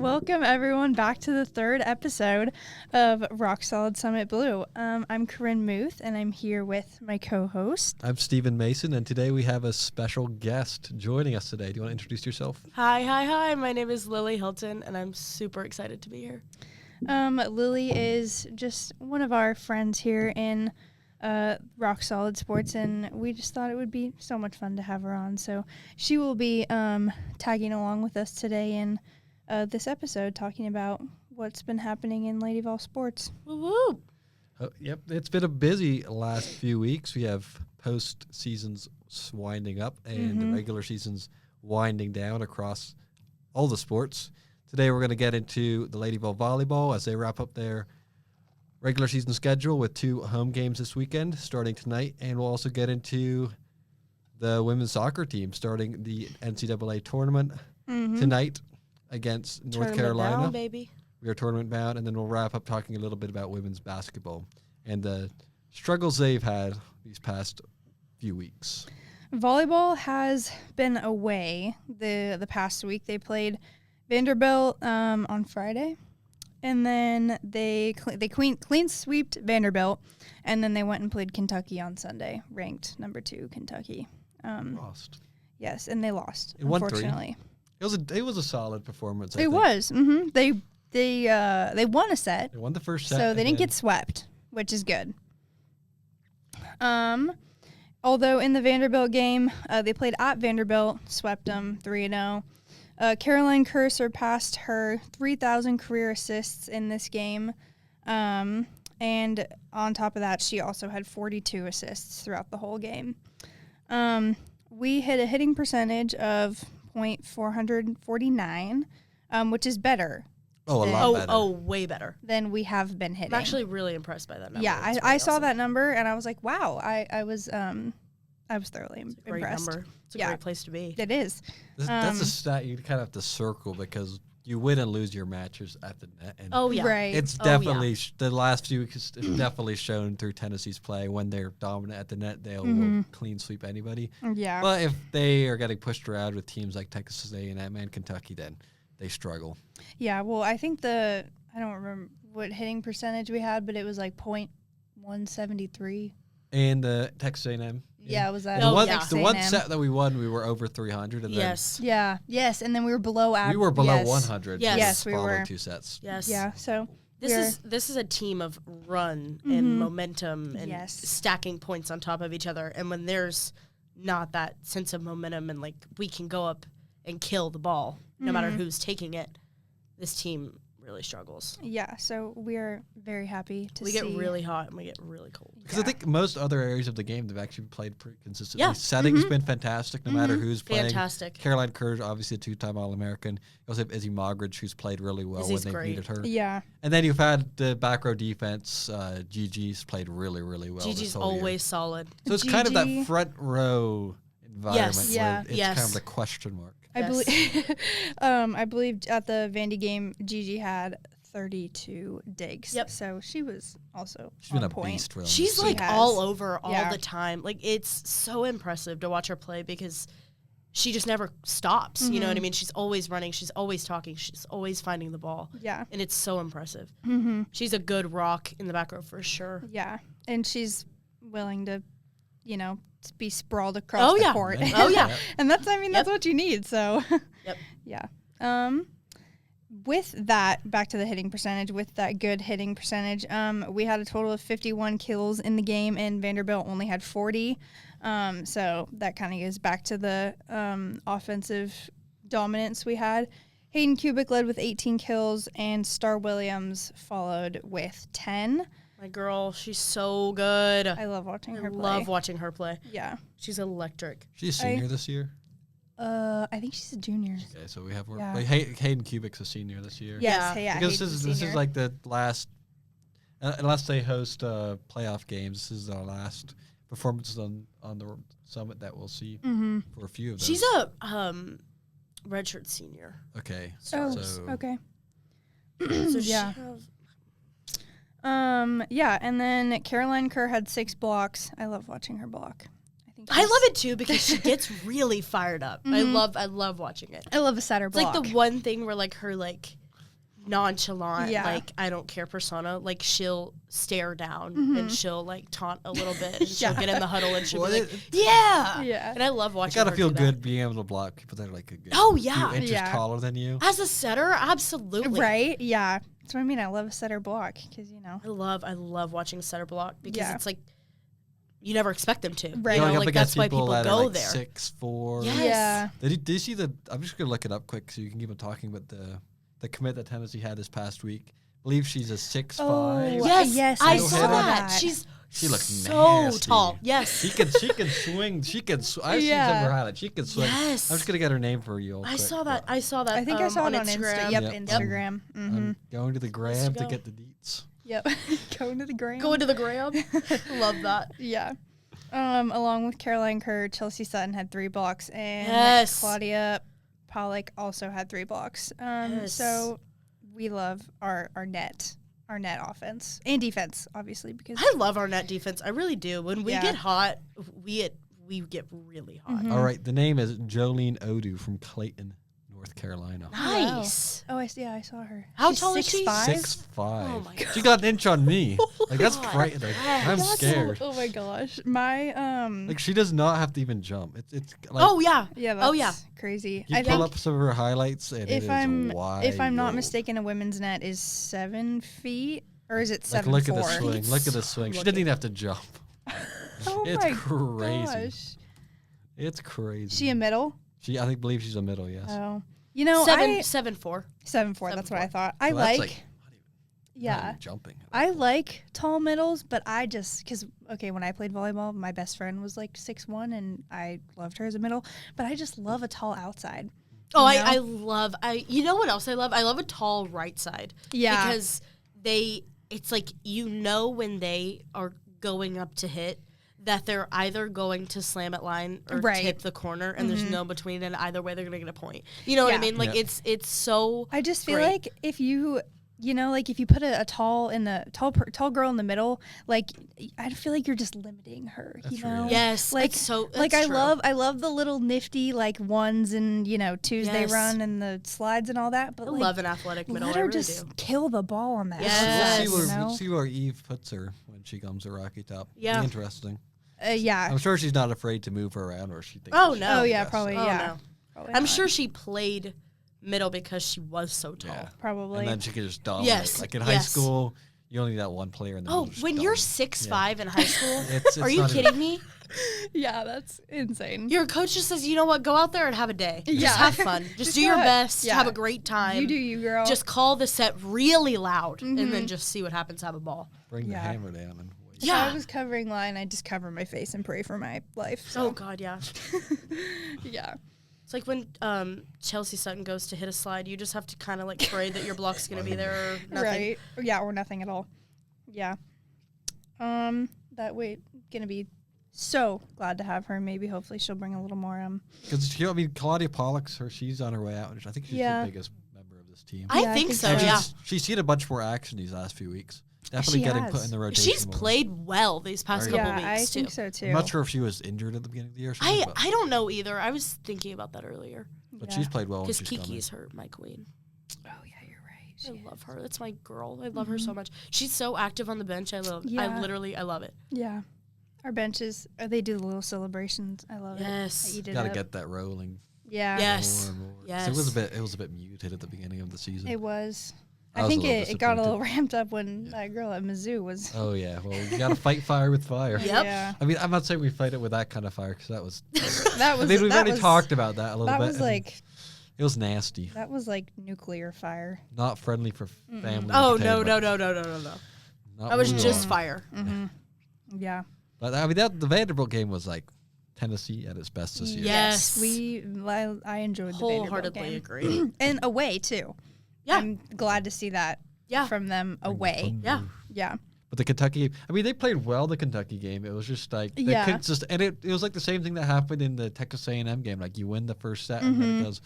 Welcome, everyone, back to the third episode of Rock Solid Summit Blue. I'm Corinne Muth, and I'm here with my co-host. I'm Stephen Mason, and today we have a special guest joining us today. Do you want to introduce yourself? Hi. My name is Helton, and I'm super excited to be here. Lily is just one of our friends here in Rock Solid Sports, and we just thought it would be so much fun to have her on. So she will be tagging along with us today in this episode, talking about what's been happening in Lady Vol sports. Woo-woo! Yep, it's been a busy last few weeks. We have post-seasons winding up and the regular seasons winding down across all the sports. Today we're going to get into the Lady Vol volleyball as they wrap up their regular season schedule with 2 home games this weekend starting tonight, and we'll also get into the women's soccer team starting the NCAA tournament tonight against North Carolina. Bound, baby. We are tournament bound, and then we'll wrap up talking a little bit about women's basketball and the struggles they've had these past few weeks. Volleyball has been away the past week. They played Vanderbilt on Friday, and then they clean sweeped Vanderbilt, and then they went and played Kentucky on Sunday, ranked number 2 Kentucky. Lost. Yes, and they lost, It won 3. unfortunately. It was a solid performance. I It think. was. They won a set. They won the first set, So they didn't get swept, which is good. Although in the Vanderbilt game, they played at Vanderbilt, swept them 3-0. Caroline Kerr surpassed her 3,000 career assists in this game. And on top of that, she also had 42 assists throughout the whole game. We hit a hitting percentage of .449, which is better. A lot better. Oh, way better. Than we have been hitting. I'm actually really impressed by that number. Yeah, I saw that number and I was like, wow. I was thoroughly It's a great impressed. number. It's a great place to be. It is. That's a stat you kind of have to circle because you win and lose your matches at the net. And Oh, yeah. Right. it's definitely the last few weeks. It's definitely shown through Tennessee's play. When they're dominant at the net, they'll clean sweep anybody. Yeah. But if they are getting pushed around with teams like Texas A&M and Kentucky, then they struggle. Yeah, well, I think I don't remember what hitting percentage we had, but it was like .173. And Texas A&M. Yeah, it was that. The one A&M. set that we won, we were over 300. And Yes. Yes, and then we were below average. we were below 100. Yes. Yes, we following were. 2 sets. Yes. Yeah, so This is a team of run and momentum and stacking points on top of each other. And when there's not that sense of momentum and, like, we can go up and kill the ball no matter who's taking it, this team really struggles. Yeah, so we're very happy to We see. get really hot and we get really cold. Because I think most other areas of the game, they've actually played pretty consistently. Yeah. Setting's been fantastic no matter who's playing. Fantastic. Caroline Kerr, obviously a 2-time All-American. You also have Izzy Mogridge, who's played really well Izzy's when they great. needed her. Yeah. And then you've had the back row defense. Gigi's played really, really well. Gigi's this whole always year. solid. So it's kind of that Gigi. front row environment Yes. where Yeah. it's kind of the question mark. I believe I believe at the Vandy game, Gigi had 32 digs. Yep. So she was also She's been on a point. beast for them. She's She like has. all over all Yeah. the time. Like, it's so impressive to watch her play because she just never stops. You know what I mean? She's always running. She's always talking. She's always finding the ball. Yeah. And it's so impressive. Mm-hmm. She's a good rock in the back row for sure. Yeah. And she's willing to, be sprawled across the court. Right. Oh, yeah. And that's what you need. So, Yep. yeah. With that, back to the hitting percentage, with that good hitting percentage, we had a total of 51 kills in the game, and Vanderbilt only had 40. So that kind of goes back to the offensive dominance we had. Hayden Kubik led with 18 kills, and Star Williams followed with 10. My girl, she's so good. I love watching her play. love watching her play. Yeah. She's electric. She's a senior this year. I think she's a junior. Okay, so we have Yeah. like Hayden Kubik's a senior this year. Yes, Yeah. yeah. Because Hayden's a this senior. is like the last, unless they host playoff games, this is our last performances on the summit that we'll see for a few of those. She's a redshirt senior. Okay. Oh, So okay. So Yeah. she have, Yeah, and then Caroline Kerr had 6 blocks. I love watching her block. I love it too because she gets really fired up. I love watching it. I love a setter It's block. like the one thing where like her like nonchalant, like, I don't care persona. Like, she'll stare down and she'll, like, taunt a little bit. And she'll get in the huddle and she'll be like, yeah. And I love watching her gotta feel do good that. being able to block people that are, like, a good yeah. few inches taller than you. As a setter, absolutely. Right? Yeah. That's what I mean. I love a setter block because, you know. I love watching a setter block because it's like, you never expect them to. Right. You know, like, that's why people that go are like there. 6'4". Yes. Yeah. Did you see I'm just going to look it up quick so you can keep on talking about the commit that Tennessee had this past week. I believe she's a 6'5". Oh, yes, I saw hitter. that. She looks so nasty. Tall. Yes. She can swing. I've seen some of her highlights. She can swing. Yes. I'm just going to get her name for you. I saw that. I think I saw it on Instagram. Yep, Instagram. I'm going to the gram to get the deets. Yep. Going to the gram. Going to the gram. Love that. Yeah. Along with Caroline Kerr, Chelsea Sutton had 3 blocks, and Claudia Pollock also had 3 blocks. So we love our net offense and defense, obviously, because I love our net defense. I really do. When we get hot, we get really hot. All right, the name is Jolene Odu from Clayton, North Carolina. Nice. Wow. Oh, I saw her. How She's tall is she? 6'5". Oh my God. She got an inch on me. Like, that's frightening. I'm scared. Oh my gosh. My Like, she does not have to even jump. It's like, oh yeah. Yeah, that's crazy. You pull up some of her highlights and if it I'm is wide. if I'm not mistaken, a women's net is 7 feet, or is it 7'4"? Look at the swing. Look at the swing. She didn't even have to jump. Oh it's my crazy. gosh. It's crazy. She a middle? I believe she's a middle. Yes. Oh, you know, 7'4". 7'4". That's what I thought. I So like. that's not even jumping. I like tall middles, but I just because when I played volleyball, my best friend was like 6'1", and I loved her as a middle. But I just love a tall outside. Oh, you know what else I love? I love a tall right side. Yeah, because it's like, you know, when they are going up to hit, that they're either going to slam it line or tip the corner, and there's no between, and either way they're going to get a point. You know what I mean? Like, it's so I just feel like if you put a tall girl in the middle, like, I feel like you're just limiting her. That's you know? true. Yes, like it's so. Like, I love the little nifty like ones and twos they run and the slides and all that. But I love an athletic middle. Let her I really just do. kill the ball on that. Yes. We'll see where Eve puts her when she comes to Rocky Top. Yeah. Interesting. Yeah. I'm sure she's not afraid to move her around, or she thinks. Oh no. Oh yeah, probably. Oh, Yeah. no. Probably I'm not. sure she played middle because she was so tall. Yeah. Probably. And then she could just dominate. Yes, Like in high school, you only need that one player in the middle. when you're 6'5" in high school, It's are you not kidding me? Yeah, that's insane. Your coach just says, you know what, go out there and have a day. Yeah. Just have fun. Just do your best. Yeah. Have a great time. You do you, girl. Just call the set really loud and then just see what happens. Have a ball. Bring the hammer down and wait. If I was covering line, I'd just cover my face and pray for my life. So. Oh God, yeah. Yeah. It's like when Chelsea Sutton goes to hit a slide, you just have to kind of like pray that your block's gonna be there or nothing. Right. Yeah, or nothing at all. Yeah. That way, gonna be so glad to have her. Maybe hopefully she'll bring a little more. Because Claudia Pollock's she's on her way out. I think she's the biggest member of this team. I think so. And Yeah. She's seen a bunch more action these last few weeks. Definitely getting put in the rotation. She's played well these past couple weeks I too. think so too. I'm not sure if she was injured at the beginning of the year. I don't know either. I was thinking about that earlier. But she's played well. Because Kiki's my queen. Oh yeah, you're right. I love her. That's my girl. I love her so much. She's so active on the bench. I love it. Yeah. Our benches, they do the little celebrations. I love it. Yes. They eat it Gotta up. get that rolling. Yeah. Yes. More and more. Yes. So it was a bit muted at the beginning of the season. It was. I I was think a little it got a little disappointed. ramped up when that girl at Mizzou was. Oh yeah, well you gotta fight fire with fire. Yep. Yeah. I mean, I'm not saying we fight it with that kind of fire because that was. That was. I mean, we've that already was, talked about that a little That bit. was and like. it was nasty. That was like nuclear fire. Not friendly for family. Oh no. Not That was what we just want. fire. Yeah. But I mean, the Vanderbilt game was like Tennessee at its best this year. Yes. I enjoyed the Vanderbilt Wholeheartedly game. agree. And away too. Yeah. I'm glad to see that. Yeah. From them away. Yeah. Yeah. But the Kentucky game, I mean, they played well the Kentucky game. It was just like they couldn't just, and it was like the same thing that happened in the Texas A&M game. Like you win the first set, and then it goes,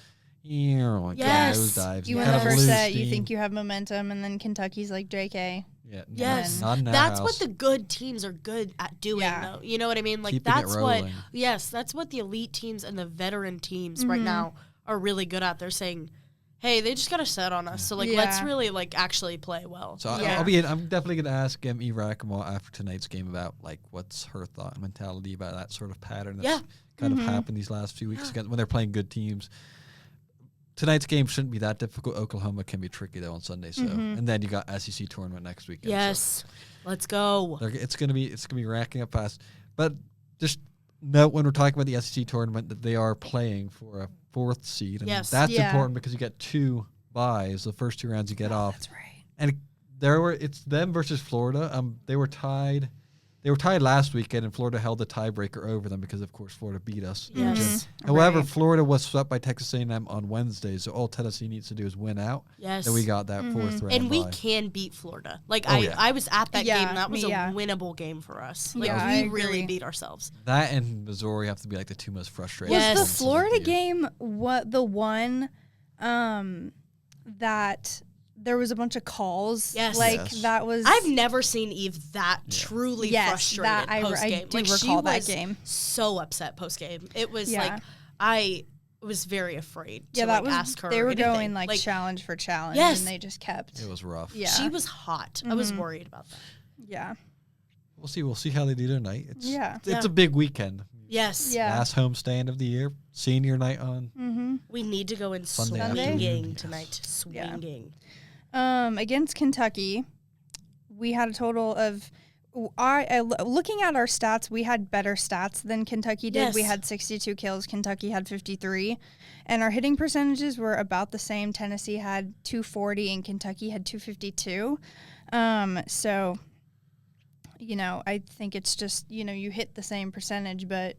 like Yes. nose dives. You and win the kind of first lose set, you steam. think you have momentum, and then Kentucky's like JK. Yeah. Yes. Not in our That's house. what the good teams are good at doing, Yeah. though. You know what I mean? Like, Keeping it that's what, rolling. yes, that's what the elite teams and the veteran teams right now are really good at. They're saying, hey, they just got to set on us. So, like, let's really, like, actually play well. So I'm definitely going to ask Eve Rackamaw after tonight's game about, like, what's her thought and mentality about that sort of pattern that's kind of happened these last few weeks when they're playing good teams. Tonight's game shouldn't be that difficult. Oklahoma can be tricky, though, on Sunday. So, and then you got SEC tournament next weekend. Yes. So let's go. It's gonna be racking up fast. But just note when we're talking about the SEC tournament that they are playing for a 4th seed. And that's important because you get 2 byes the first 2 rounds you get off. That's right. And it's them versus Florida. They were tied. They were tied last weekend, and Florida held the tiebreaker over them because, of course, Florida beat us. Yes. However, Florida was swept by Texas A&M on Wednesday, so all Tennessee needs to do is win out. Yes. And we got that 4th round. And we can beat Florida. Like, I was at that game. That was a winnable game for us. Like, we really beat ourselves. That and Missouri have to be, like, the 2 most frustrating. Was the Florida game the one that there was a bunch of calls? Yes. That was... I've never seen Eve that truly frustrated post-game. I do recall that game. So upset post-game. It was like, I was very afraid to ask her They were anything. going like challenge for challenge, and they just kept... It was rough. Yeah. She was hot. I was worried about that. Yeah. We'll see how they do tonight. It's a big weekend. Yes. Yeah. Last homestand of the year. Senior night on. We need to go in swinging tonight. Swinging. Against Kentucky, we had a total of... looking at our stats, we had better stats than Kentucky did. Yes. We had 62 kills. Kentucky had 53. And our hitting percentages were about the same. Tennessee had 240 and Kentucky had 252. So, I think it's just, you hit the same percentage, but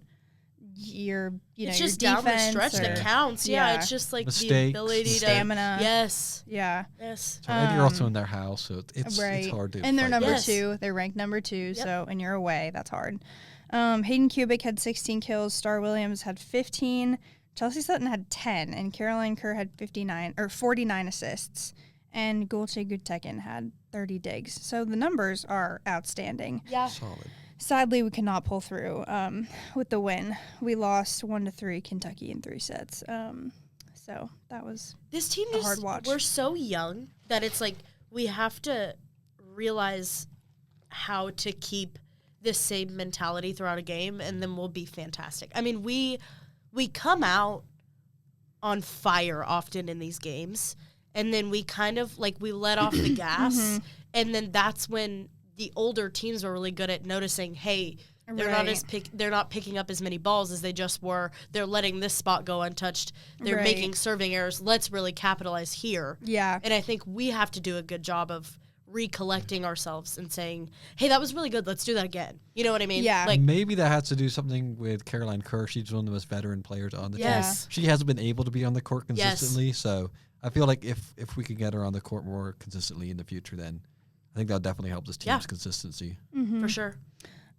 it's just down the stretch that counts. Yeah, it's just like mistakes, the ability to stamina. Yes. Yeah. Yes. So, and you're also in their house, so it's hard to. And they're number 2. They're ranked number 2. Yep. So, and you're away. That's hard. Hayden Kubik had 16 kills. Star Williams had 15. Chelsea Sutton had 10, and Caroline Kerr had 49 assists. And Gulce Gutekin had 30 digs. So the numbers are outstanding. Yeah. Solid. Sadly, we could not pull through with the win. We lost 1-3 Kentucky in 3 sets. So that was this team a hard watch. We're so young that it's like we have to realize how to keep this same mentality throughout a game, and then we'll be fantastic. I mean, we come out on fire often in these games, and then we kind of we let off the gas, and then that's when the older teams are really good at noticing, hey, they're not picking up as many balls as they just were. They're letting this spot go untouched. They're making serving errors. Let's really capitalize here. Yeah. And I think we have to do a good job of recollecting ourselves and saying, hey, that was really good. Let's do that again. You know what I mean? Yeah. Maybe that has to do something with Caroline Kerr. She's one of the most veteran players on the team. She hasn't been able to be on the court consistently, so I feel like if we could get her on the court more consistently in the future, then I think that'll definitely help this team's consistency. For sure.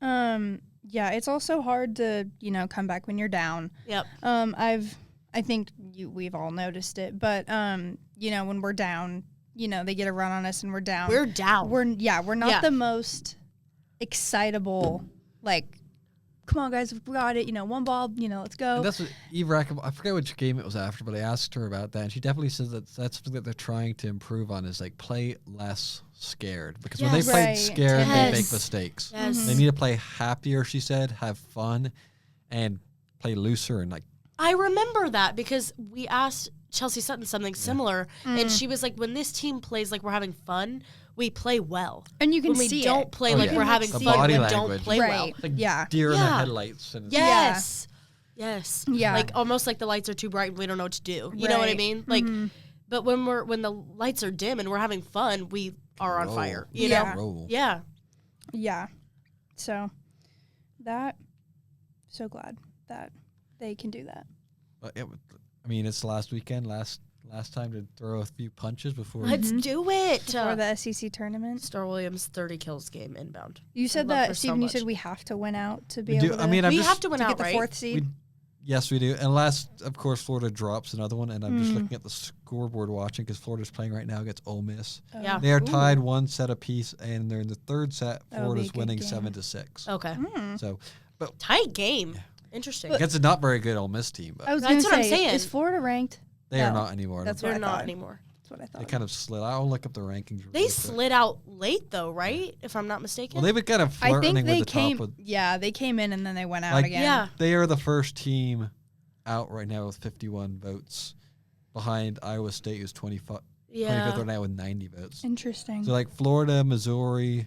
Yeah, it's also hard to, come back when you're down. Yep. I think we've all noticed it, but when we're down, they get a run on us and we're down. We're down. We're not the most excitable, come on guys, we got it, one ball, let's go. And that's what Eve Rackham, I forget which game it was after, but I asked her about that, and she definitely says that's something that they're trying to improve on is play less scared. Because when they played scared, they make mistakes. Yes. They need to play happier, she said, have fun, and play looser and I remember that because we asked Chelsea Sutton something similar, and she was like, when this team plays like we're having fun, we play well. And you can when see we don't play like we're having fun, we don't play well. Deer in the headlights. And yes. Yeah. Almost like the lights are too bright and we don't know what to do. You know what I mean? But when the lights are dim and we're having fun, we are on fire. You know? Yeah. Yeah. So so glad that they can do that. It's last weekend, last time to throw a few punches before. Let's do it. For the SEC tournament. Star Williams 30 kills game inbound. You said that, Stephen, you said we have to win out to be able to. We have to win out, get the 4th seed. Yes, we do. And of course, Florida drops another one, and I'm just looking at the scoreboard watching because Florida's playing right now against Ole Miss. Yeah. They are tied 1 set apiece, and they're in the 3rd set. Florida's winning 7-6. Okay. So, tight game. Interesting. Against a not very good Ole Miss team. But I was going to say, what I'm saying. Is Florida ranked? They are not anymore. They're not anymore. That's what I thought. They kind of slid. I'll look up the rankings. They slid out late, though, right? If I'm not mistaken. Well, they've been kind of flirting with the top. They came in and then they went out again. Yeah. They are the first team out right now with 51 votes, behind Iowa State, who's 25th right now with 90 votes. Interesting. So, like, Florida, Missouri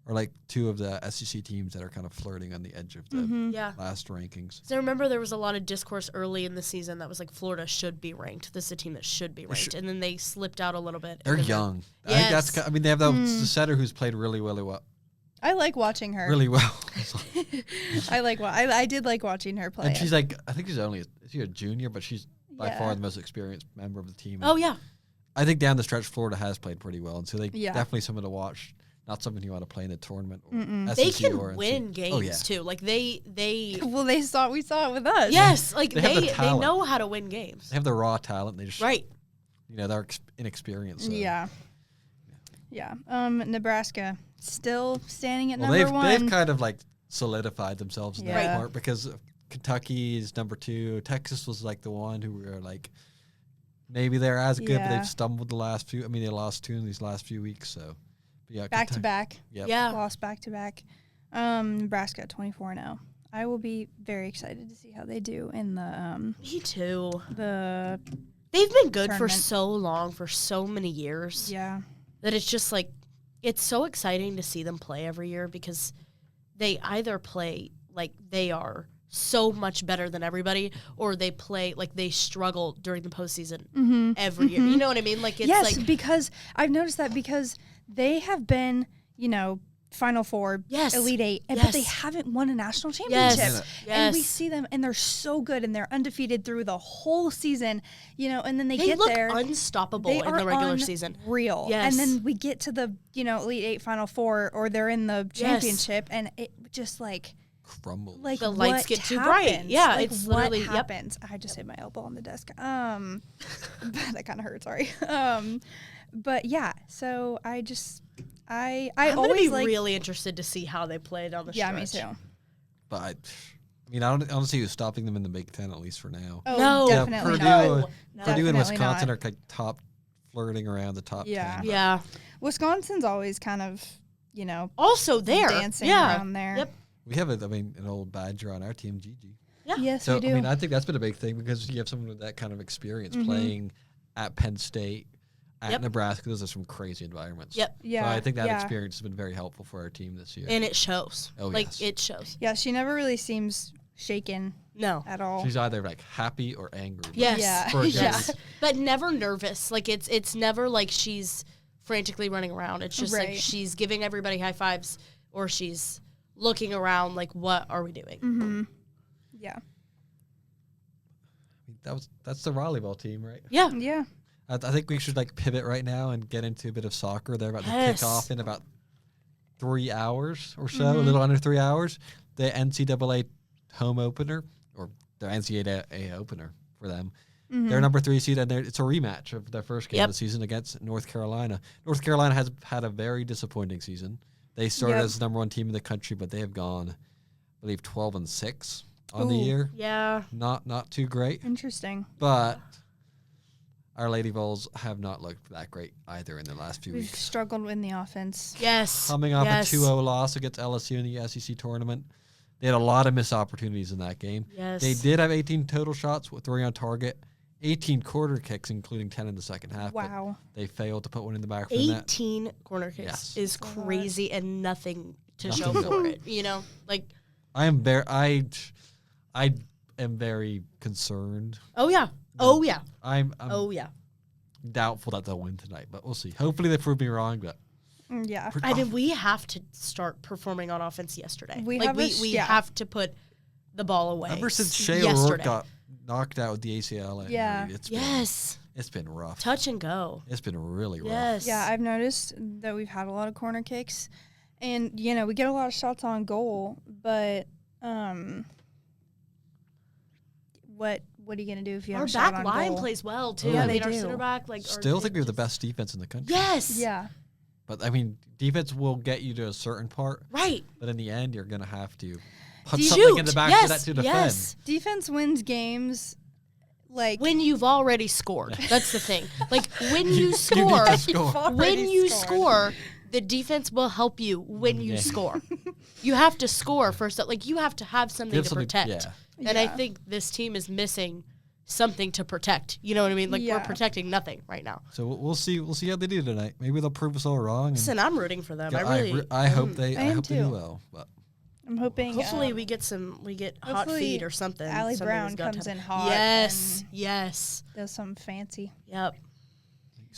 are, like, two of the SEC teams that are kind of flirting on the edge of the last rankings. So I remember there was a lot of discourse early in the season that was like, Florida should be ranked. This is a team that should be ranked. And then they slipped out a little bit. They're young. Yes. I mean, they have the setter who's played really, really well. I like watching her. Really well. I did like watching her play. And she's like, I think she's only a junior, but she's by far the most experienced member of the team. Oh, yeah. I think down the stretch, Florida has played pretty well. And so they definitely someone to watch. Not something you want to play in a tournament. Or They SEC can or win games, too. Like, they well, we saw it with us. Yes. Like, they know how to win games. They have the raw talent. They just, right. They're inexperienced. So. Yeah. Nebraska still standing at number one. They've kind of like solidified themselves in that part because Kentucky is number 2. Texas was like the one who were like, maybe they're as good, but they've stumbled the last few. I mean, they lost 2 in these last few weeks, so. Yeah, back to back. Yep. Yeah. Lost back to back. Nebraska 24-0. I will be very excited to see how they do in the Me too. The They've been good tournament. for so long, for so many years. Yeah. That it's just like, it's so exciting to see them play every year because they either play like they are so much better than everybody, or they play like they struggle during the postseason every year. You know what I mean? Like, it's because I've noticed that because they have been, Final Four, Elite Eight, but they haven't won a national championship. Yes. And we see them, and they're so good, and they're undefeated through the whole season, and then they get look there. Unstoppable in the regular season. Real. Yes. And then we get to the, Elite Eight, Final Four, or they're in the championship, and it just like crumbles. Like the lights get too happens? bright. Yeah, like it's what literally happens. I just hit my elbow on the desk. That kind of hurt. Sorry. But yeah, so I'm always be really interested to see how they play down the stretch. Yeah, me too. But I don't see who's stopping them in the Big Ten, at least for now. Oh, no, definitely Purdue and Wisconsin are like top, flirting around the top 10. Yeah. Wisconsin's always kind of, also there, dancing around there. Yep. We have an old Badger on our team, Gigi. Yeah. Yes, so, we do. I think that's been a big thing because you have someone with that kind of experience playing at Penn State, at Nebraska. Those are some crazy environments. Yep. Yeah. So I think that experience has been very helpful for our team this year. And it shows. Oh, it shows. Yeah, she never really seems shaken. No. At all. She's either like happy or angry. Yes. Yeah. But never nervous. Like it's never like she's frantically running around. It's just like she's giving everybody high fives, or she's looking around like, what are we doing? Mm-hmm. Yeah. That's the volleyball team, right? Yeah. Yeah. I think we should pivot right now and get into a bit of soccer. They're about to kick off in about 3 hours or so, a little under 3 hours. The NCAA home opener, or the NCAA opener for them. They're number 3 seed, and it's a rematch of their first game of the season against North Carolina. North Carolina has had a very disappointing season. They started as the number 1 team in the country, but they have gone, I believe, 12-6 on the year. Yeah. Not too great. Interesting. But our Lady Vols have not looked that great either in the last few We've weeks. struggled in the offense. Yes. Coming off a 2-0 loss against LSU in the SEC tournament. They had a lot of missed opportunities in that game. Yes. They did have 18 total shots with 3 on target, 18 quarter kicks, including 10 in the second half. Wow. They failed to put one in the back for the net. 18 corner kicks is so crazy and nothing to show for it. I am very concerned. Oh yeah. Oh yeah. I'm yeah. doubtful that they'll win tonight, but we'll see. Hopefully they prove me wrong, but yeah. I mean, we have to start performing on offense yesterday. We have to put the ball away. Ever since Shea O'Rourke got knocked out with the ACL injury, it's been rough. Touch and go. It's been really rough. Yes. Yeah, I've noticed that we've had a lot of corner kicks, and we get a lot of shots on goal, but what are you gonna do if you have our a shot on back line goal? plays well too. Yeah, I they mean, our do. center back Still think we have the best defense in the country. Yes. Yeah. But I mean, defense will get you to a certain part. Right. But in the end, you're gonna have to put Shoot. something in the back Yes. of that to defend. Yes. Defense wins games like when you've already scored. That's the thing. Like when you score, the defense will help you when you score. You have to score first. Like you have to have something to protect. Yeah. And I think this team is missing something to protect. You know what I mean? Like we're protecting nothing right now. So we'll see. We'll see how they do tonight. Maybe they'll prove us all wrong. Listen, I'm rooting for them. I hope they do well. But I'm hoping. Hopefully we get hot feet or something. Allie Brown comes in hot. Yes. Does some fancy. Yep.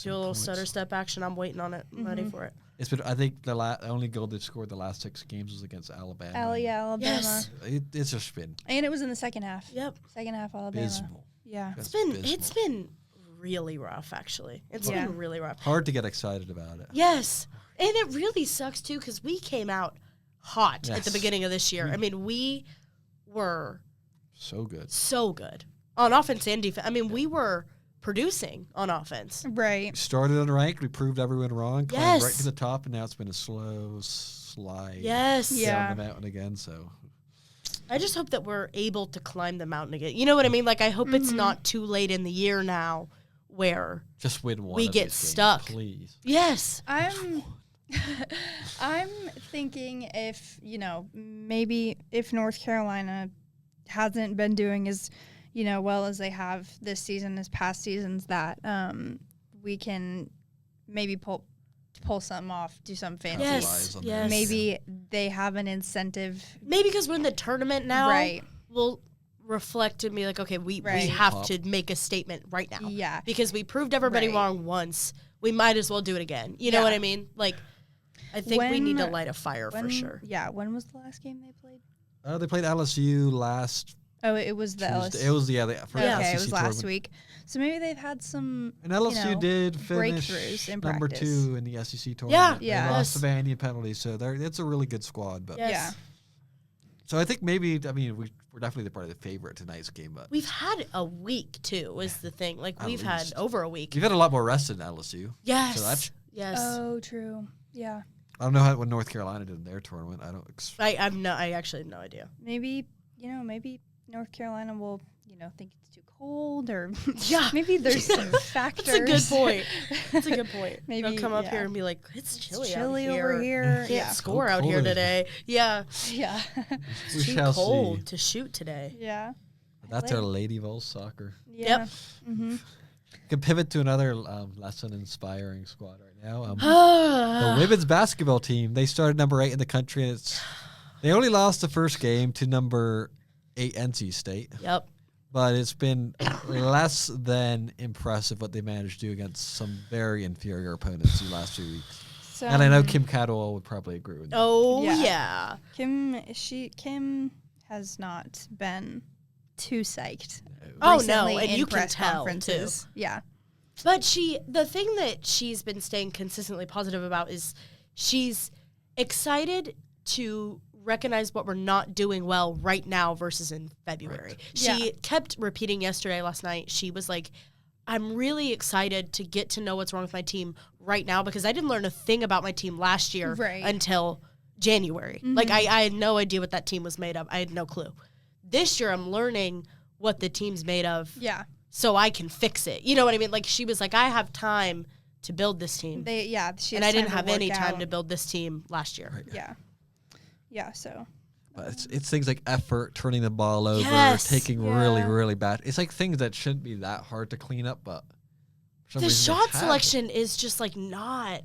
Do a little stutter step action. I'm waiting on it. I'm ready for it. It's been. I think the only goal they've scored the last 6 games was against Alabama. Alabama. Yes. It's just been. And it was in the second half. Yep. Second half Alabama. Abysmal. Yeah. It's been really rough, actually. It's been really rough. Hard to get excited about it. Yes. And it really sucks, too, because we came out hot at the beginning of this year. I mean, we were so good. So good. On offense and defense. I mean, we were producing on offense. Right. We started unranked. We proved everyone wrong. Climbed right to the top, and now it's been a slow slide down the mountain again. So I just hope that we're able to climb the mountain again. You know what I mean? Like, I hope it's not too late in the year now where just win one. We of get these stuck. Games, please. Yes. I'm thinking maybe if North Carolina hasn't been doing as well as they have this season, as past seasons, that we can maybe pull something off, do something fancy. Yes. Maybe they have an incentive. Maybe because we're in the tournament now, right? We'll reflect and be like, okay, we have to make a statement right now. Yeah. Because we proved everybody wrong once. We might as well do it again. You know what I mean? Like, I think we need to light a fire for sure. Yeah. When was the last game they played? They played LSU last. Oh, it was the LSU. It was the it was last week. So maybe they've had some. And LSU did finish breakthroughs in number practice. 2 in the SEC tournament. Yeah. They lost to Vandy penalties, so it's a really good squad. But yeah. So I think maybe we're definitely probably the favorite tonight's game. But we've had a week too. Is the thing like we've had over a week. We've had a lot more rest than LSU. Yes. So that's Oh, true. Yeah. I don't know what North Carolina did in their tournament. I actually have no idea. Maybe North Carolina will, think it's too cold, or maybe there's some factors. That's a good point. That's a good point. Maybe they'll come up here and be like, it's chilly out over here. Can't score out here today. Yeah. Yeah. It's too cold to shoot today. Yeah. That's our Lady Vols soccer. Yeah. Yep. Mm-hmm. Can pivot to another lesson-inspiring squad right now. The women's basketball team, they started number 8 in the country, and they only lost the first game to number 8 NC State. Yep. But it's been less than impressive what they managed to do against some very inferior opponents the last few weeks. So, and I know Kim Cadwell would probably agree with me. Oh, yeah. Kim has not been too psyched. Oh, no, and you can tell, too. Yeah. But the thing that she's been staying consistently positive about is she's excited to recognize what we're not doing well right now versus in February. Right. She kept repeating last night, she was like, I'm really excited to get to know what's wrong with my team right now because I didn't learn a thing about my team last year until January. Mm-hmm. Like, I had no idea what that team was made of. I had no clue. This year, I'm learning what the team's made of so I can fix it. You know what I mean? Like, she was like, I have time to build this team. And I didn't have any time to build this team last year. Right. Yeah. Yeah, so. But it's things like effort, turning the ball over, taking really, really bad. It's like things that shouldn't be that hard to clean up, but the shot selection is just like not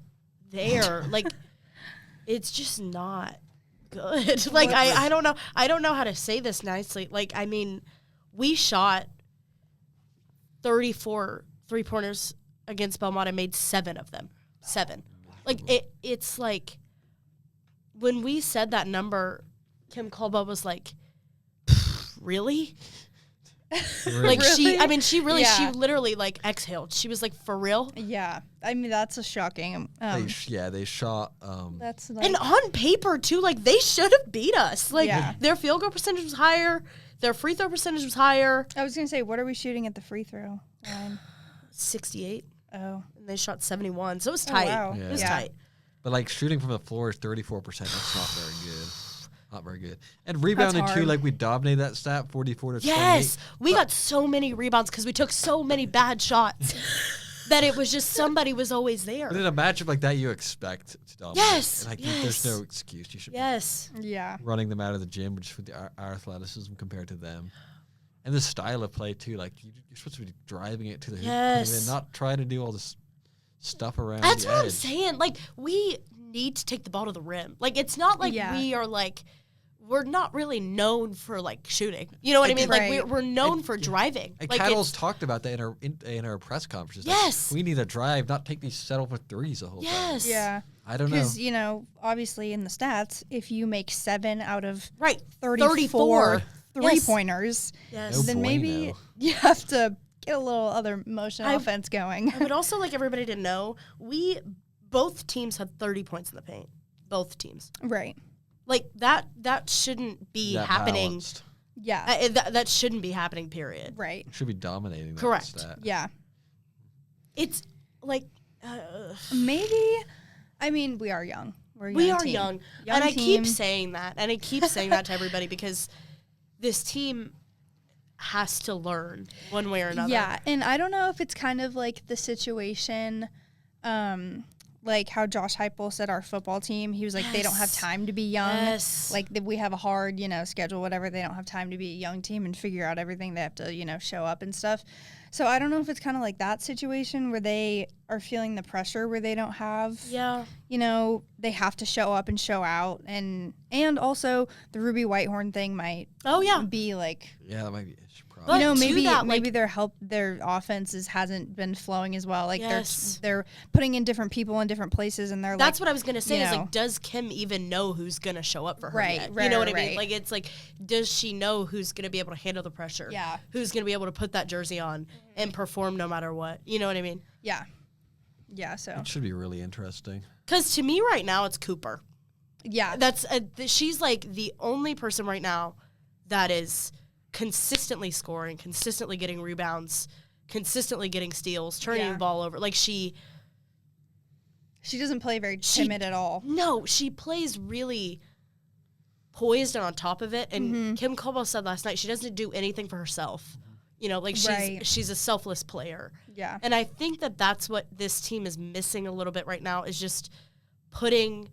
there. Like, it's just not good. Like, I don't know. I don't know how to say this nicely. Like, I mean, we shot 34 3-pointers against Belmont and made 7 of them. 7. Like, it's like, when we said that number, Kim Caldwell was like, really? Like, really? she literally, like, exhaled. She was like, for real? Yeah. I mean, that's a shocking. They shot. That's like, and on paper, too, like, they should have beat us. Like, their field goal percentage was higher. Their free throw percentage was higher. I was going to say, what are we shooting at the free throw line? 68. Oh. And they shot 71. So it was tight. Oh, wow. It was tight. But, like, shooting from the floor is 34%. That's not very good. Not very good. And rebounding too, hard. like we dominated that stat, 44 to 28. Yes, we got so many rebounds because we took so many bad shots that it was just somebody was always there. But in a matchup like that, you expect to dominate. Yes, And I think there's no excuse. You should be running them out of the gym just with our athleticism compared to them. And the style of play too, like you're supposed to be driving it to the hoop, and not trying to do all this stuff around That's the what edge. I'm saying. Like, we need to take the ball to the rim. Like, it's not like we are like, we're not really known for like shooting. You know what I mean? Right. Like we're known for driving. And like Cattle's talked about that in our press conferences. Yes, like, we need to drive, not take these settle for threes the whole time. Yes, yeah. I don't know. Because obviously in the stats, if you make 7 out of 34 3-pointers, then maybe you have to get a little other motion offense going. I would also like everybody to know both teams had 30 points in the paint. Both teams. Right. Like that shouldn't be happening. Balanced. Yeah. That shouldn't be happening, period. Right. Should be dominating that Correct. stat. Yeah. It's like maybe. I mean, we are young. We are young. And I keep saying that. And I keep saying that to everybody because this team has to learn one way or another. Yeah, and I don't know if it's kind of like the situation, like how Josh Heupel said our football team. He was like, they don't have time to be young. Yes. Like we have a hard, schedule, whatever. They don't have time to be a young team and figure out everything. They have to, show up and stuff. So I don't know if it's kind of like that situation where they are feeling the pressure where they don't have, they have to show up and show out. And also the Ruby Whitehorn thing might be like. Yeah, that might be But maybe their offenses hasn't been flowing as well. Like they're putting in different people in different places, and that's what I was gonna say. Is like, does Kim even know who's gonna show up for her? Yet? You know what I mean? Like it's like, does she know who's gonna be able to handle the pressure? Yeah. Who's gonna be able to put that jersey on and perform no matter what? You know what I mean? Yeah. Yeah. So it should be really interesting. Because to me right now it's Cooper. Yeah. That's she's like the only person right now that is consistently scoring, consistently getting rebounds, consistently getting steals, turning the ball over. Like she doesn't play very timid at all. No, she plays really poised and on top of it. And Kim Caldwell said last night she doesn't do anything for herself. Like she's a selfless player. Yeah. And I think that's what this team is missing a little bit right now is just putting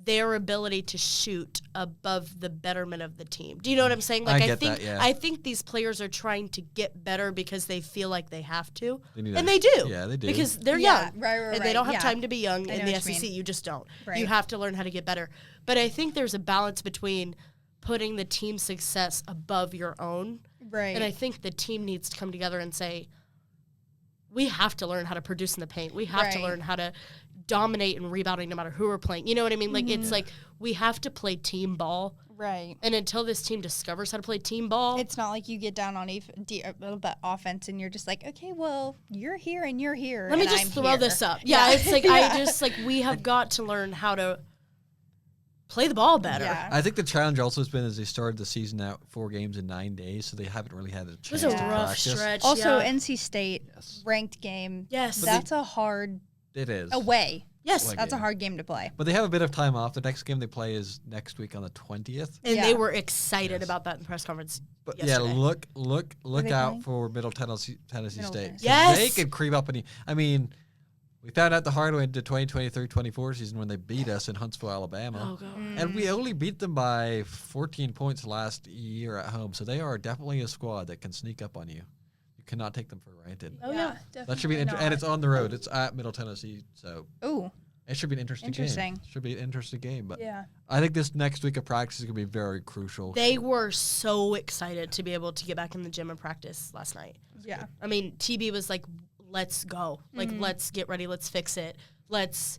their ability to shoot above the betterment of the team. Do you know what I'm saying? Like I think these players are trying to get better because they feel like they have to. And they do. Yeah, they do. Because they're young. Right. And they don't have time to be young in the SEC. You just don't. Right. You have to learn how to get better. But I think there's a balance between putting the team's success above your own. Right. And I think the team needs to come together and say, we have to learn how to produce in the paint. We have to learn how to dominate and rebounding no matter who we're playing. You know what I mean? Like, it's like we have to play team ball. Right. And until this team discovers how to play team ball. It's not like you get down on a little bit offense and you're just like, okay, well, you're here and you're here. Let me just throw this up. Yeah, it's like we have got to learn how to play the ball better. Yeah. I think the challenge also has been as they started the season out 4 games in 9 days, so they haven't really had a chance It was to a rough practice. stretch. Also, NC State ranked game. Yes. That's a hard It is. away. Yes. That's a hard game to play. But they have a bit of time off. The next game they play is next week on the 20th. And they were excited about that in the press conference. But yesterday. look out for Middle Tennessee State. Yes. They could creep up and we found out the hard way in the 2023-24 season when they beat us in Huntsville, Alabama. Oh, God. And we only beat them by 14 points last year at home. So they are definitely a squad that can sneak up on you. You cannot take them for granted. Oh, yeah. That should be and it's on the road. It's at Middle Tennessee, so it should be an interesting game. It should be an interesting game, but I think this next week of practice is going to be very crucial. They were so excited to be able to get back in the gym and practice last night. Yeah. I mean, TB was like, let's go. Like, let's get ready. Let's fix it. Let's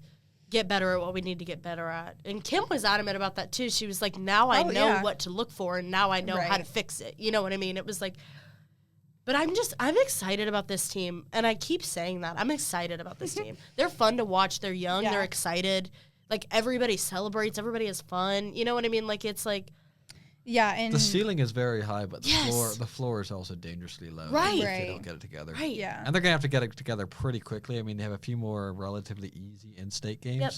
get better at what we need to get better at. And Kim was adamant about that, too. She was like, now I know what to look for, and now I know how to fix it. You know what I mean? It was like, but I'm excited about this team. And I keep saying that. I'm excited about this team. They're fun to watch. They're young. They're excited. Like, everybody celebrates. Everybody has fun. You know what I mean? Like, it's like. Yeah, and the ceiling is very high, but the floor is also dangerously low. Right. If they don't get it together. Right. Yeah. And they're going to have to get it together pretty quickly. I mean, they have a few more relatively easy in-state games. Yep.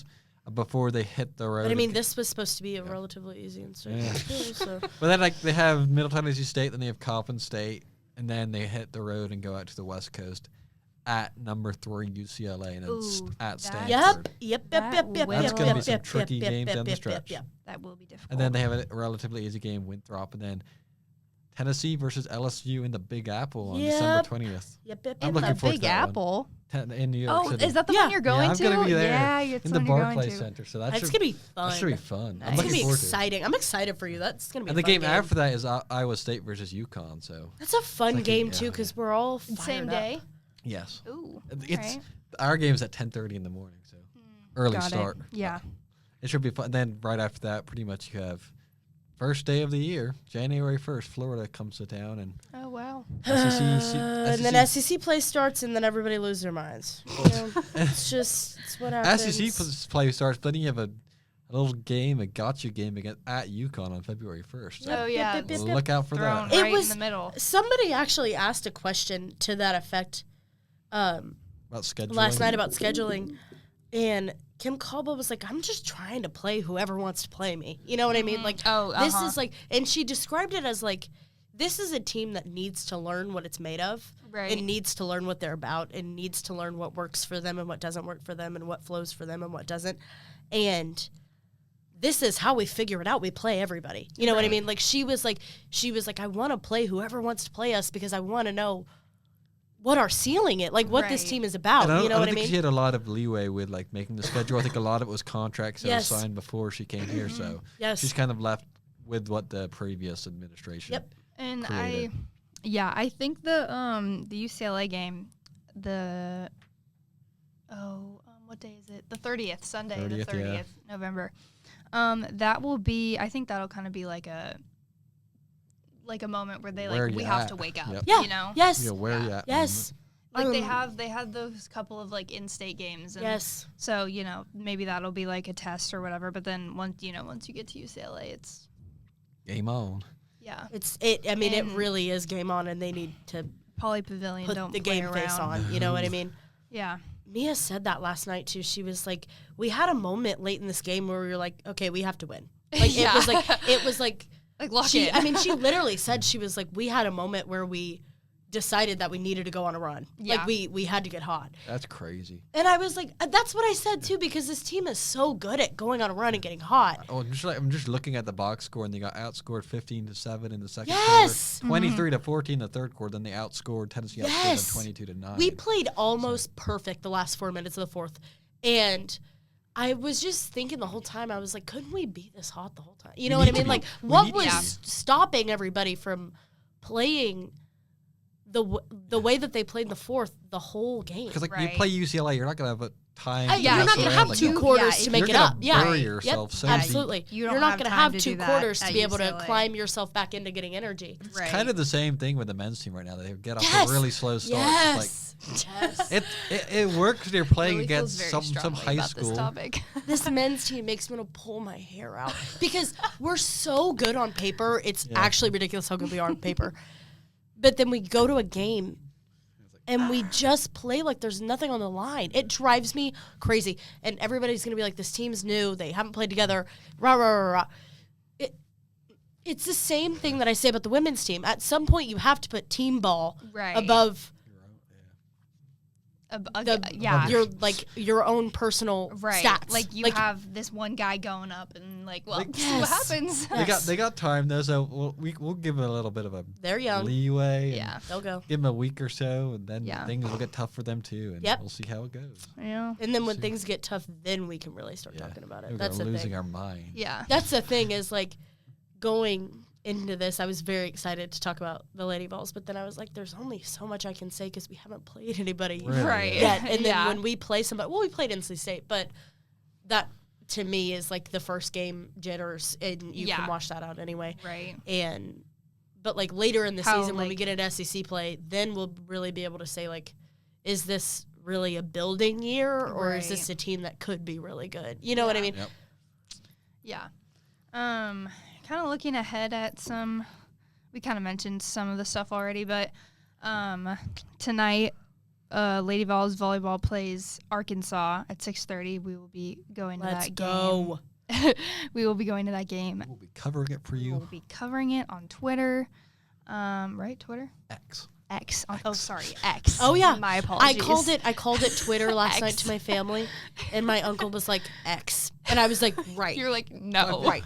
before they hit the road. But I mean, this was supposed to be a relatively easy and straight game too. So. But then like they have Middle Tennessee State, then they have Coppin State, and then they hit the road and go out to the West Coast at number 3 UCLA, and then at Stanford. Yep. That's going to be some tricky games down the stretch. That will be difficult. And then they have a relatively easy game, Winthrop, and then Tennessee versus LSU in the Big Apple on December 20th. I'm looking forward to that Apple. In New York City. Is that the one you're going to? I'm going to be there it's in the Barclays Center. So that's going to be fun. That should be fun. Nice. It's going to be exciting. I'm excited for you. That's going to be and a the fun game after that is Iowa State versus UConn. So that's a fun game, too, because we're all same day? Up. Yes. Ooh. Our game's at 10:30 in the morning, so early start. Yeah. It should be fun. Then right after that, pretty much you have first day of the year, January 1st, Florida comes to town, and oh wow. SEC. And then SEC play starts, and then everybody loses their minds. It's what happens. SEC play starts, but then you have a little game, a gotcha game at UConn on February 1st. So look out for that. Right in the middle. Somebody actually asked a question to that effect about scheduling. Last night about scheduling, and Kim Caldwell was like, I'm just trying to play whoever wants to play me. You know what I mean? Like, this is like, and she described it as like, this is a team that needs to learn what it's made of, and needs to learn what they're about, and needs to learn what works for them and what doesn't work for them, and what flows for them and what doesn't. And this is how we figure it out. We play everybody. You know what I mean? Like, she was like, I want to play whoever wants to play us because I want to know what our ceiling is, like what this team is about. You know what I mean? She had a lot of leeway with like making the schedule. I think a lot of it was contracts that were signed before she came here, so she's kind of left with what the previous administration. Yep. And created. I think the UCLA game, what day is it? The 30th, Sunday, the 30th November. That will be. I think that'll kind of be like a moment where they we have to wake up. Yep. You know. Yes. Where you at? Yes. Like they had those couple of like in-state games. And so maybe that'll be like a test or whatever. But then once you get to UCLA, it's game on. Yeah. I mean, it really is game on, and they need to Poly Pavilion put don't the play game around. face on. You know what I mean? Yeah. Mia said that last night too. She was like, we had a moment late in this game where we were like, okay, we have to win. Like it was like lock in. I mean, she literally said, she was like, we had a moment where we decided that we needed to go on a run. Yeah. Like we had to get hot. That's crazy. And I was like, that's what I said too, because this team is so good at going on a run and getting hot. Oh, I'm just looking at the box score, and they got outscored 15-7 in the second Yes. quarter, 23-14 in the third quarter. Then they outscored Tennessee, outscored them 22-9. We played almost perfect the last 4 minutes of the fourth, and I was just thinking the whole time, I was like, couldn't we be this hot the whole time? You know what I mean? Like, what was stopping everybody from playing the way that they played in the fourth the whole game? Because you play UCLA, you're not going to have a time. You're not going to have 2 quarters to make it up. You're going to bury yourself so absolutely. deep. You're not going to have 2 quarters to be able to climb yourself back into getting energy. It's kind of the same thing with the men's team right now. They get off to a really slow start. Yes. It works when you're playing really against some high school. This men's team makes me want to pull my hair out because we're so good on paper. It's actually ridiculous how good we are on paper. But then we go to a game and we just play like there's nothing on the line. It drives me crazy. And everybody's going to be like, this team's new. They haven't played together. Rah, rah, rah, rah. It's the same thing that I say about the women's team. At some point, you have to put team ball above your own personal stats. Like you have this one guy going up and see what happens. They got time though, so we'll give them a little bit of a leeway. Yeah, they'll go. Give them a week or so, and then things will get tough for them too, and we'll see how it goes. Yeah. And then when things get tough, then we can really start talking about it. That's the thing. Losing our mind. Yeah. That's the thing is like going into this, I was very excited to talk about the Lady Vols, but then I was like, there's only so much I can say because we haven't played anybody yet. And then when we play somebody, we played NC State, but that to me is like the first game jitters, and you can wash that out anyway. Right. But like later in the season, when we get into SEC play, then we'll really be able to say like, is this really a building year, or is this a team that could be really good? You know what I mean? Yep. Yeah. Kind of looking ahead at we kind of mentioned some of the stuff already, but tonight Lady Vols volleyball plays Arkansas at 6:30. We will be going to that game. We will be going to that game. We'll be covering it for you. We'll be covering it on Twitter. Right, Twitter? X. Oh, sorry, X. Oh yeah, my apologies. I called it Twitter last night to my family, and my uncle was like X, and I was like, right. You're like, no, right.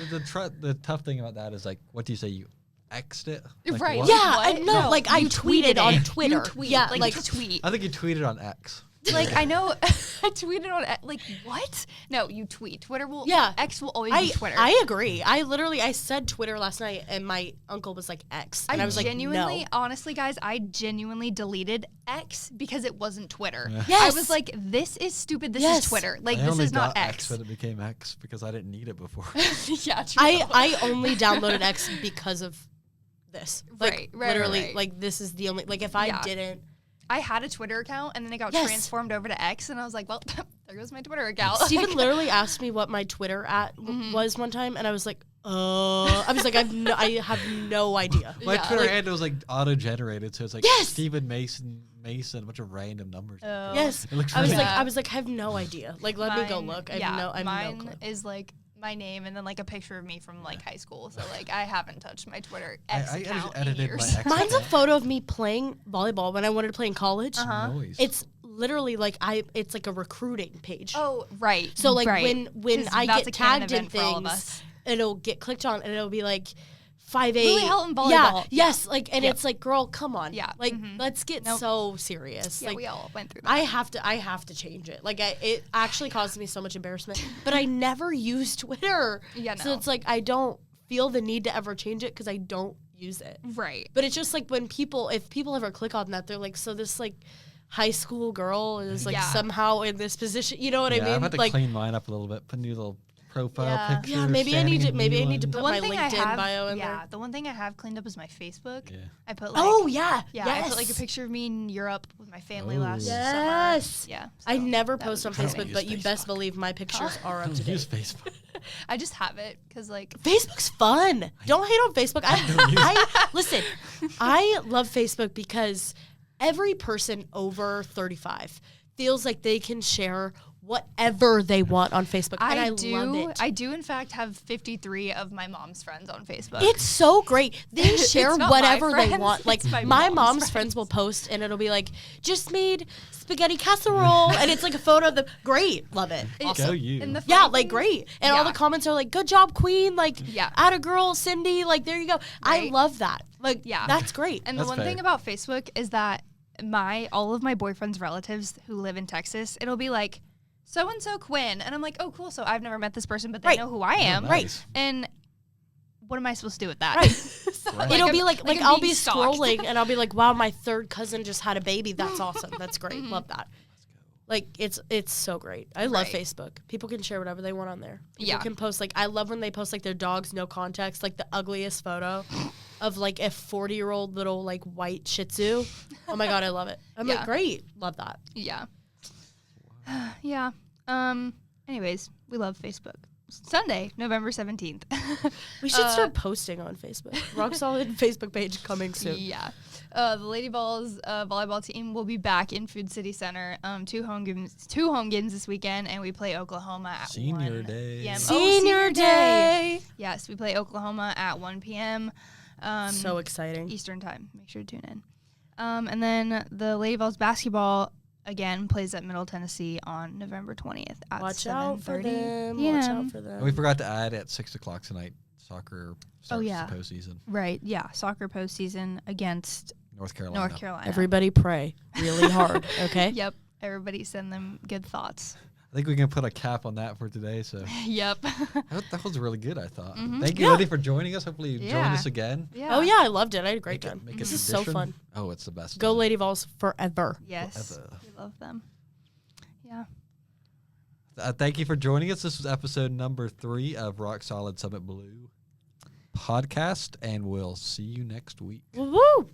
The tough thing about that is like, what do you say? You X'd it? Like, right? what? Yeah, I know. Like I tweeted on Twitter. You tweet, yeah, like tweet. I think you tweeted on X. Like I know, I tweeted on like what? No, you tweet. Twitter will. Yeah, X will always be Twitter. I agree. I said Twitter last night, and my uncle was like X, and I was like, no. Honestly, guys, I genuinely deleted X because it wasn't Twitter. Yeah. Yes. I was like, this is stupid. This is Twitter. Like I this only is not got X. when it became X because I didn't need it before. Yeah, true. I only downloaded X because of this. Like, Right, literally, right. like this is the only. Like if I didn't. I had a Twitter account and then it got transformed over to X, and I was like, well, there goes my Twitter account. Steven literally asked me what my Twitter was one time, and I was like, I was like, I have no idea. My Twitter handle was like auto-generated, so it's like Stephen Mason, a bunch of random numbers. Yes, It looks I was really like, I have no idea. Like, let me go look. I have no mine clue. is like my name and then like a picture of me from like high school. So like I haven't touched my Twitter X account in edited years. my X Mine's a account. photo of me playing volleyball when I wanted to play in college. Noise. It's literally like it's like a recruiting page. Oh, right. So like right. when I that's get a canon tagged in event for all of things, us. it'll get clicked on and it'll be like 5'8". Lily Helton volleyball. Yeah, yes, like and it's like, girl, come on. Yeah. Like let's get so serious. Yeah, like we all went through that. I have to change it. Like it actually causes me so much embarrassment. But I never use Twitter. Yeah, no. So it's like I don't feel the need to ever change it because I don't use it. Right. But it's just like if people ever click on that, they're like, so this like high school girl is like somehow in this position. You know what I mean? I've had to like, clean mine up a little bit, put a new little profile picture. Yeah, maybe I need to put put my LinkedIn bio in there. Yeah, the one thing I have cleaned up is my Facebook. Yeah. I put like yeah, I put like a picture of me in Europe with my family last Yes. summer. Yeah. I so never that post on was Facebook, use but you best Facebook. believe my pictures are I up to don't use date. Facebook. I just have it because like Facebook's fun. Don't hate on Facebook. Listen, I love Facebook because every person over 35 feels like they can share whatever they want on Facebook, and I love it. I do, in fact, have 53 of my mom's friends on Facebook. It's so great. They share It's not whatever my they friends, want. Like it's my my mom's mom's friends will post, and it'll be like, "Just made spaghetti casserole," and it's like a photo of them. Great, love it. Awesome. Go you. And the Yeah, funny like thing- great. And all the comments are like, "Good job, Queen." Like, Yeah. atta girl, Cindy. Like, there you go. I Right. love that. Like, Yeah. that's great. And the That's one fair. thing about Facebook is that all of my boyfriend's relatives who live in Texas, it'll be like, so and so Quinn, and I'm like, oh cool. So I've never met this person, but they Right. know who I am, nice. And what am I supposed to do with that? Right. So, Right. It'll I'm- be like I'm I'll being be stalked. scrolling and I'll be like, wow, my third cousin just had a baby. That's awesome. That's great. Love that. Like it's so great. I love Right. Facebook. People can share whatever they want on there. People Yeah. can post I love when they post like their dogs no context, like the ugliest photo of like a 40-year-old little like white Shih Tzu. Oh my god, I love it. I'm Yeah. like, great. Love that. Yeah. Yeah. Anyways, we love Facebook. Sunday, November 17th. We should start posting on Facebook. Rock Solid Facebook page coming soon. Yeah. The Lady Vols volleyball team will be back in Food City Center. Two home games this weekend, and we play Oklahoma at Senior 1 day. p.m. Senior day. Yes, we play Oklahoma at 1 p.m. So exciting. Eastern time. Make sure to tune in. And then the Lady Vols basketball again plays at Middle Tennessee on November 20th at Watch out for 7:30 them. p.m. Watch out for them. And we forgot to add at 6 o'clock tonight. Soccer starts yeah. the postseason. Right. Yeah. Soccer postseason against North Carolina. North Carolina. Everybody pray really hard, okay? Yep. Everybody send them good thoughts. I think we can put a cap on that for today. So Yep. that was really good, I thought. Mhm. Thank you, Yeah. Lily, for joining us. Hopefully you join Yeah. us again. Yeah. Oh, yeah, I loved it. I had a great Make it- time. make it This is so tradition. fun. Oh, it's the best. Go time. Lady Vols forever. Yes. Forever. We love them. Yeah. Thank you for joining us. This was episode number 3 of Rock Solid Summit Blue podcast, and we'll see you next week. Woo!